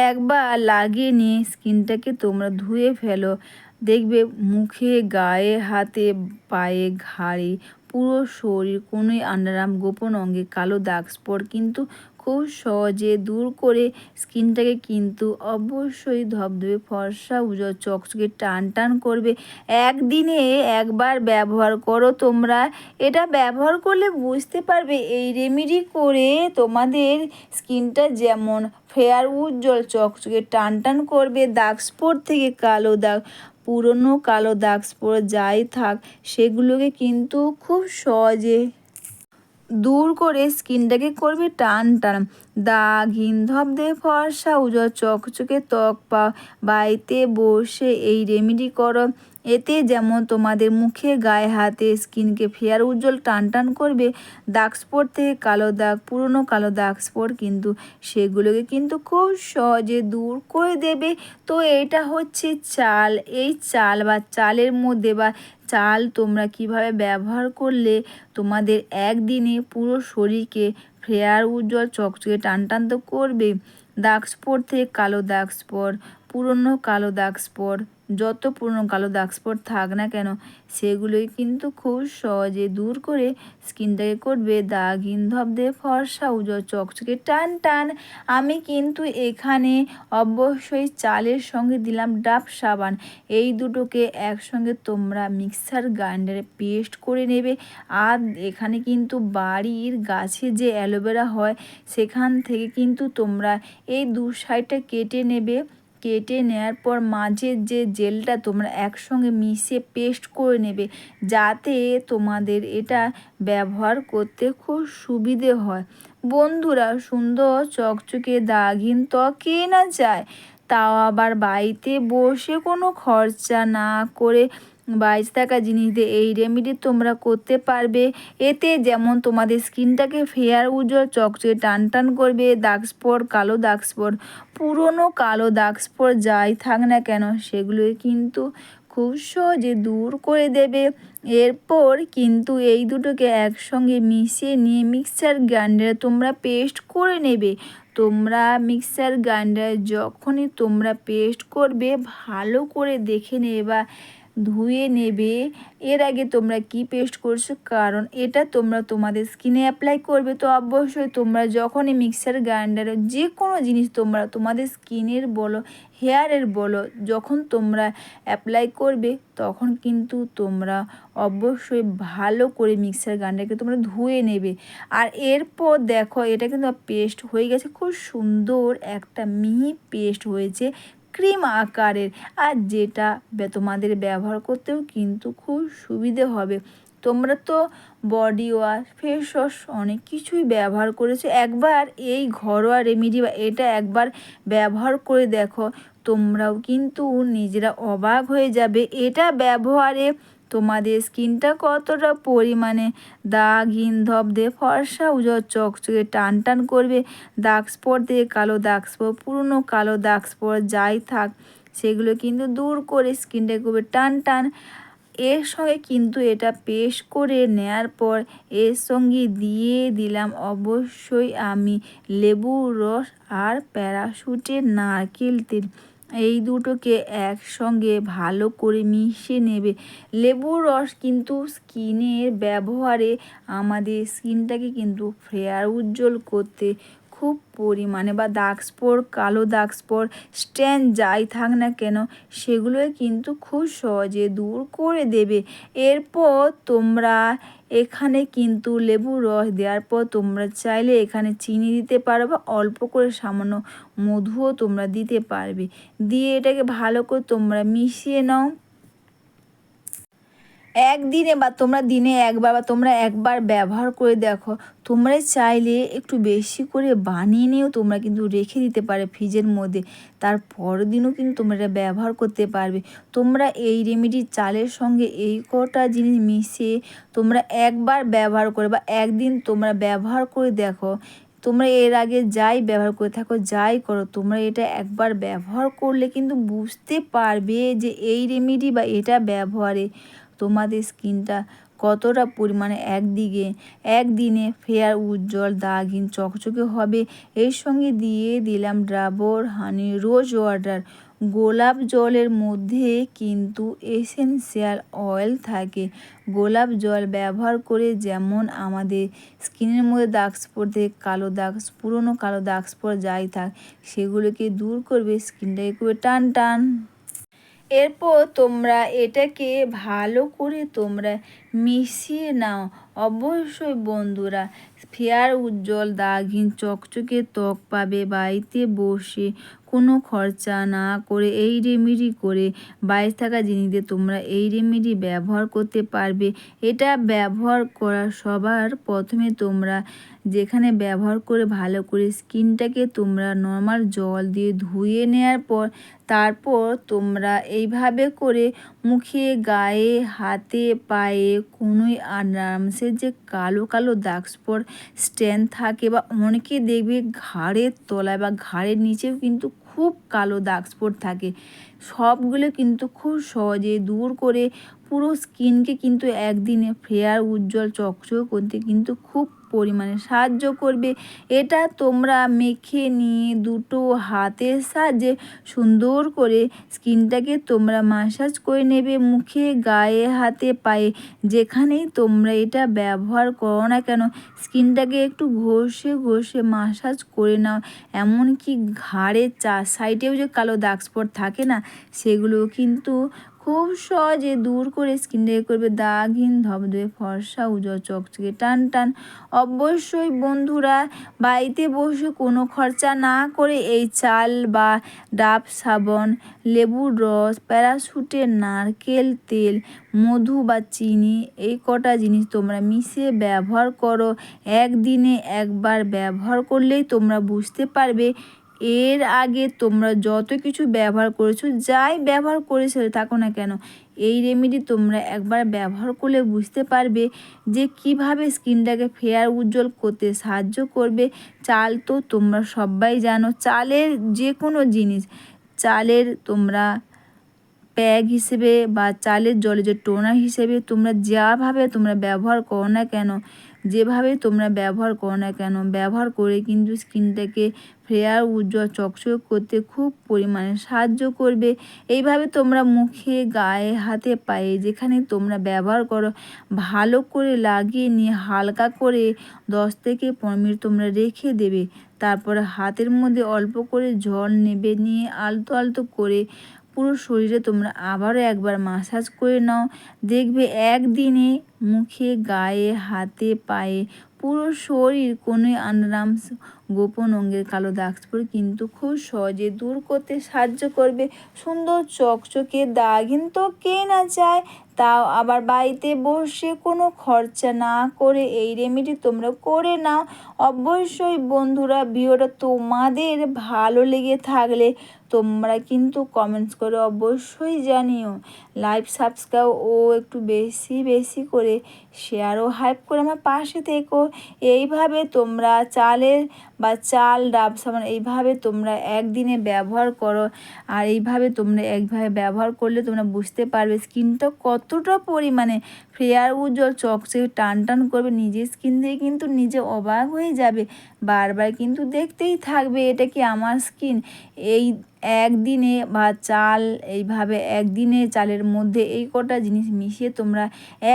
একবার লাগিয়ে নিয়ে স্কিনটাকে তোমরা ধুয়ে ফেলো, দেখবে মুখে, গায়ে, হাতে, পায়ে, ঘাড়ে, পুরো শরীর, কোনোই আন্ডারআর্ম, গোপন অঙ্গে কালো দাগ স্পট কিন্তু খুব সহজে দূর করে স্কিনটাকে কিন্তু অবশ্যই ধবধবে ফর্সা উজ্জ্বল চকচকে টান টান করবে। একদিনে একবার ব্যবহার করো তোমরা। এটা ব্যবহার করলে বুঝতে পারবে এই রেমেডি করে তোমাদের স্কিনটা যেমন ফেয়ার উজ্জ্বল চকচকে টান টান করবে, দাগ স্পট থেকে কালো দাগ, পুরনো কালো দাগ স্পট যাই থাক সেগুলোকে কিন্তু খুব সহজে দূর করে স্কিনটাকে করবে টান টান। দাগহীন ধবধবে ফর্সা উজ্জ্বল চকচকে ত্বক পাও। বাড়িতে বসে এই রেমেডি করো। এতে যেমন তোমাদের মুখে, গায়ে, হাতে স্কিনকে ফেয়ার উজ্জ্বল টান টান করবে, দাগ স্পট থেকে কালো দাগ, পুরনো কালো দাগ স্পট কিন্তু সেগুলোকে কিন্তু খুব সহজে দূর করে দেবে। তো এটা হচ্ছে চাল। এই চাল বা চালের মধ্যে বা চাল তোমরা কিভাবে ব্যবহার করলে তোমাদের একদিনে পুরো শরীরকে ফেয়ার উজ্জ্বল চকচকে টান টান তো করবে, দাগ স্পট থেকে কালো দাগ স্পট, পুরনো কালো দাগ স্পট, যত পুরনো কালো দাগ স্পট থাক না কেন সেগুলোই কিন্তু খুব সহজে দূর করে স্কিনটাকে করবে দাগহীন ধবধবে ফর্সা উজ্জ্বল চকচকে টান টান। আমি কিন্তু এখানে অবশ্যই চালের সঙ্গে দিলাম ডাব সাবান। এই দুটোকে একসঙ্গে তোমরা মিক্সার গ্রাইন্ডারে পেস্ট করে নেবে। আর এখানে কিন্তু বাড়ির গাছে যে অ্যালোভেরা হয় সেখান থেকে কিন্তু তোমরা এই দু সাইডটা কেটে নেবে। কেটে নেওয়ার পর মাঝের যে জেলটা তোমরা একসঙ্গে মিশিয়ে পেস্ট করে নেবে, যাতে তোমাদের এটা ব্যবহার করতে খুব সুবিধে হয়। বন্ধুরা, সুন্দর চকচকে দাগহীন ত্বক কে না চায়, তাও আবার বাড়িতে বসে কোনো খরচা না করে বাড়িতে থাকা জিনিস দিয়ে এই রেমেডি তোমরা করতে পারবে। এতে যেমন তোমাদের স্কিনটাকে ফেয়ার উজ্জ্বল চকচকে টান টান করবে, দাগ স্পট, কালো দাগ স্পট, পুরনো কালো দাগ স্পট যাই থাক না কেন সেগুলোই কিন্তু খুব সহজে দূর করে দেবে। এরপর কিন্তু এই দুটোকে একসঙ্গে মিশিয়ে নিয়ে মিক্সার গ্রাইন্ডারে তোমরা পেস্ট করে নেবে। তোমরা মিক্সার গ্রাইন্ডারে যখনই তোমরা পেস্ট করবে ভালো করে দেখে নেবে বা ধুয়ে নেবে এর আগে তোমরা কি পেস্ট করছো, কারণ এটা তোমরা তোমাদের স্কিনে অ্যাপ্লাই করবে। তো অবশ্যই তোমরা যখনই মিক্সার গ্রাইন্ডারে যে কোনো জিনিস তোমরা তোমাদের স্কিনের বলো, হেয়ারের বলো, যখন তোমরা অ্যাপ্লাই করবে তখন কিন্তু তোমরা অবশ্যই ভালো করে মিক্সার গ্রাইন্ডারকে তোমরা ধুয়ে নেবে। আর এরপর দেখো এটা কিন্তু পেস্ট হয়ে গেছে, খুব সুন্দর একটা মিহি পেস্ট হয়েছে ক্রিম আকারের। আর যেটা তোমাদের ব্যবহার করতেও কিন্তু খুব সুবিধে হবে। তোমরা তো বডি ওয়াশ, ফেস ওয়াশ অনেক কিছুই ব্যবহার করেছো। একবার এই ঘরোয়া রেমেডি বা এটা একবার ব্যবহার করে দেখো, তোমরাও কিন্তু নিজেরা অবাক হয়ে যাবে এটা ব্যবহারে তোমাদের স্কিনটা কতটা পরিমাণে দাগহীন ধবধবে ফর্সা উজ্জ্বল চকচকে টান টান করবে, দাগ স্পট দিয়ে কালো দাগ স্পট, পুরনো কালো দাগ স্পট যাই থাক সেগুলো কিন্তু দূর করে স্কিনটা করবে টান টান। এর সঙ্গে কিন্তু এটা পেস্ট করে নেয়ার পর এর সঙ্গে দিয়ে দিলাম অবশ্যই আমি লেবুর রস আর প্যারাশুটের নারকেল তেল। এই দুটোকে একসঙ্গে ভালো করে মিশিয়ে নেবে। লেবুর রস কিন্তু স্কিনের ব্যবহারে আমাদের স্কিনটাকে কিন্তু ফেয়ার উজ্জ্বল করতে খুব পরিমাণে বা দাগ স্পট, কালো দাগ স্পট, স্ট্যান যাই থাক না কেন সেগুলোই কিন্তু খুব সহজে দূর করে দেবে। এরপর তোমরা এখানে কিন্তু লেবুর রস দেওয়ার পর তোমরা চাইলে এখানে চিনি দিতে পারো বা অল্প করে সামান্য মধুও তোমরা দিতে পারবে। দিয়ে এটাকে ভালো করে তোমরা মিশিয়ে নাও। একদিনে বা তোমরা দিনে একবার বা তোমরা একবার ব্যবহার করে দেখো। তোমরা চাইলে একটু বেশি করে বানিয়ে নিয়েও তোমরা কিন্তু রেখে দিতে পারে ফ্রিজের মধ্যে, তার পরের দিনও কিন্তু তোমরা এটা ব্যবহার করতে পারবে। তোমরা এই রেমেডি চালের সঙ্গে এই কটা জিনিস মিশিয়ে তোমরা একবার ব্যবহার করে বা একদিন তোমরা ব্যবহার করে দেখো। তোমরা এর আগে যাই ব্যবহার করে থাকো, যাই করো, তোমরা এটা একবার ব্যবহার করলে কিন্তু বুঝতে পারবে যে এই রেমেডি বা এটা ব্যবহারে তোমাদের স্কিনটা কতটা পরিমাণে একদিনে ফেয়ার উজ্জ্বল দাগহীন চকচকে হবে। এর সঙ্গে দিয়ে দিলাম ডাবর হানি রোজ ওয়াটার। গোলাপ জলের মধ্যে কিন্তু এসেনশিয়াল অয়েল থাকে। গোলাপ জল ব্যবহার করে যেমন আমাদের স্কিনের মধ্যে দাগ স্পট থেকে পুরনো কালো দাগ স্পট যাই থাক সেগুলোকে দূর করবে, স্কিনটাকে করবে টান টান। এরপর তোমরা এটাকে ভালো করে তোমরা মিশিয়ে নাও। অবশ্যই বন্ধুরা ফেয়ার উজ্জ্বল দাগহীন চকচকে ত্বক পাবে বাড়িতে বসে, কোনো খরচা না করে এই রেমেডি করে। বাইরে থাকা জিনিস দিয়ে তোমরা এই রেমেডি ব্যবহার করতে পারবে। এটা ব্যবহার করার সবার প্রথমে তোমরা যেখানে ব্যবহার করে ভালো করে স্কিনটাকে তোমরা নর্মাল জল দিয়ে ধুয়ে নেওয়ার পর তারপর তোমরা এইভাবে করে মুখে, গায়ে, হাতে, পায়ে, কোনোই আরামসে যে কালো কালো দাগ স্পট স্ট্যান্ড থাকে বা অনেকে দেখবে ঘাড়ের তলায় বা ঘাড়ের নিচেও কিন্তু খুব কালো দাগ স্পট থাকে, সবগুলো কিন্তু খুব সহজে দূর করে পুরো স্কিনকে কিন্তু একদিনে ফেয়ার উজ্জ্বল চকচক করতে কিন্তু খুব পরিমাণে সাহায্য করবে। এটা তোমরা মেখে নিয়ে দুটো হাতের সাহায্যে সুন্দর করে স্কিনটাকে তোমরা ম্যাসাজ করে নেবে, মুখে, গায়ে, হাতে, পায়ে যেখানেই তোমরা এটা ব্যবহার করো না কেন স্কিনটাকে একটু ঘষে ঘষে ম্যাসাজ করে নাও। এমনকি ঘাড়ের সাইডেও যে কালো দাগ স্পট থাকে না সেগুলো কিন্তু খুব সহজে দূর করে স্কিনটাকে করবে দাগহীন ধবধবে ফর্সা উজ্জ্বল চকচকে টান টান। অবশ্যই বন্ধুরা বাড়িতে বসে কোনো খরচা না করে এই চাল বা ডাব সাবান, লেবুর রস, প্যারাশুটের নারকেল তেল, মধু বা চিনি এই কটা জিনিস তোমরা মিশিয়ে ব্যবহার করো। একদিনে একবার ব্যবহার করলেই তোমরা বুঝতে পারবে এর আগে তোমরা যত কিছু ব্যবহার করেছো, যাই ব্যবহার করেছো থাকো না কেন, এই রেমেডি তোমরা একবার ব্যবহার করলে বুঝতে পারবে যে কিভাবে স্কিনটাকে ফেয়ার উজ্জ্বল করতে সাহায্য করবে। চাল তো তোমরা সবাই জানো, চালের যে কোনো জিনিস, চালের তোমরা প্যাক হিসেবে বা চালের জলে যে টোনার হিসেবে তোমরা যেভাবে তোমরা ব্যবহার করো না কেন, ব্যবহার করে কিন্তু স্কিনটাকে ফেয়ার উজ্জ্বল চকচক করতে খুব পরিমাণে সাহায্য করবে। এইভাবে তোমরা মুখে, গায়ে, হাতে, পায়ে যেখানে তোমরা ব্যবহার করো ভালো করে লাগিয়ে নিয়ে হালকা করে 10 থেকে 15 মিনিট তোমরা রেখে দেবে। তারপরে হাতের মধ্যে অল্প করে জল নেবে, নিয়ে আলতো আলতো করে পুরো শরীরে তোমরা আবারও একবার ম্যাসাজ করে নাও। দেখবে একদিনে মুখে, গায়ে, হাতে, পায়ে, পুরো শরীর কোনোই আন্ডারআর্মস গোপন অঙ্গের কালো দাগ স্পট কিন্তু খুব সহজে দূর করতে সাহায্য করবে। সুন্দর চকচকে দাগহীন তো কে না চায়, তাও আবার বাড়িতে বসে কোনো খরচা না করে এই রেমেডি তোমরা করে নাও। অবশ্যই বন্ধুরা ভিডিওটা তোমাদের ভালো লেগে থাকলে তোমরা কিন্তু কমেন্টস করে অবশ্যই জানিও। লাইক, সাবস্ক্রাইব ও একটু বেশি বেশি করে শেয়ার ও হাইপ করে আমার পাশে থেকো। এইভাবে তোমরা চাল ডাব সাবান এইভাবে তোমরা একদিনে ব্যবহার করো। আর এইভাবে তোমরা ব্যবহার করলে তোমরা বুঝতে পারবে স্কিনটা কতটা পরিমাণে ফেয়ার উজ্জ্বল চকচকে টান টান করবে। নিজের স্কিন দিয়ে কিন্তু নিজে অবাক হয়ে যাবে, বারবার কিন্তু দেখতেই থাকবে এটা কি আমার স্কিন। এই একদিনে বা এইভাবে একদিনে চালের মধ্যে এই কটা জিনিস মিশিয়ে তোমরা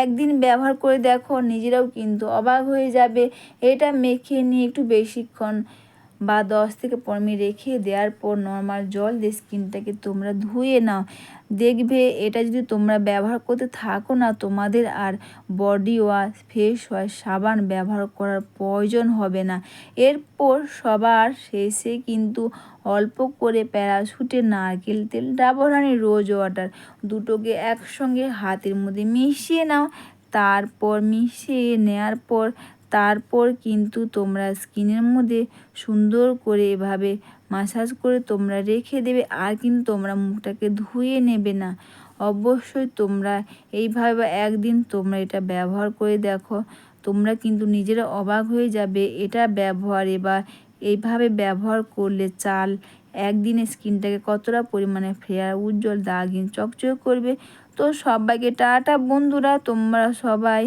একদিন ব্যবহার করে দেখো, নিজেরাও কিন্তু অবাক হয়ে যাবে। এটা মেখে নিয়ে একটু বেশিক্ষণ বা 10 থেকে 15 মিনিট রেখে দেওয়ার পর নর্মাল জল দিয়ে স্কিনটাকে তোমরা ধুয়ে নাও। দেখবে এটা যদি তোমরা ব্যবহার করতে থাকো না তোমাদের আর বডি ওয়াশ, ফেস ওয়াশ, সাবান ব্যবহার করার প্রয়োজন হবে না। এরপর সবার শেষে কিন্তু অল্প করে প্যারাশুটের নারকেল তেল, ডাবর হানি রোজ ওয়াটার দুটোকে একসঙ্গে হাতের মধ্যে মিশিয়ে নাও। মিশিয়ে নেওয়ার পর তারপর কিন্তু তোমরা স্কিনের মধ্যে সুন্দর করে এভাবে ম্যাসাজ করে তোমরা রেখে দেবে, আর কিন্তু তোমরা মুখটাকে ধুয়ে নেবে না। অবশ্যই তোমরা এইভাবে একদিন তোমরা এটা ব্যবহার করে দেখো, তোমরা কিন্তু নিজেরা অবাক হয়ে যাবে এটা ব্যবহারে বা এইভাবে ব্যবহার করলে একদিনে স্কিনটাকে কতটা পরিমাণে ফেয়ার উজ্জ্বল দাগহীন চকচক করবে। তো সবাইকে টাটা বন্ধুরা, তোমরা সবাই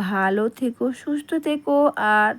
ভালো থেকো, সুস্থ থেকো, আর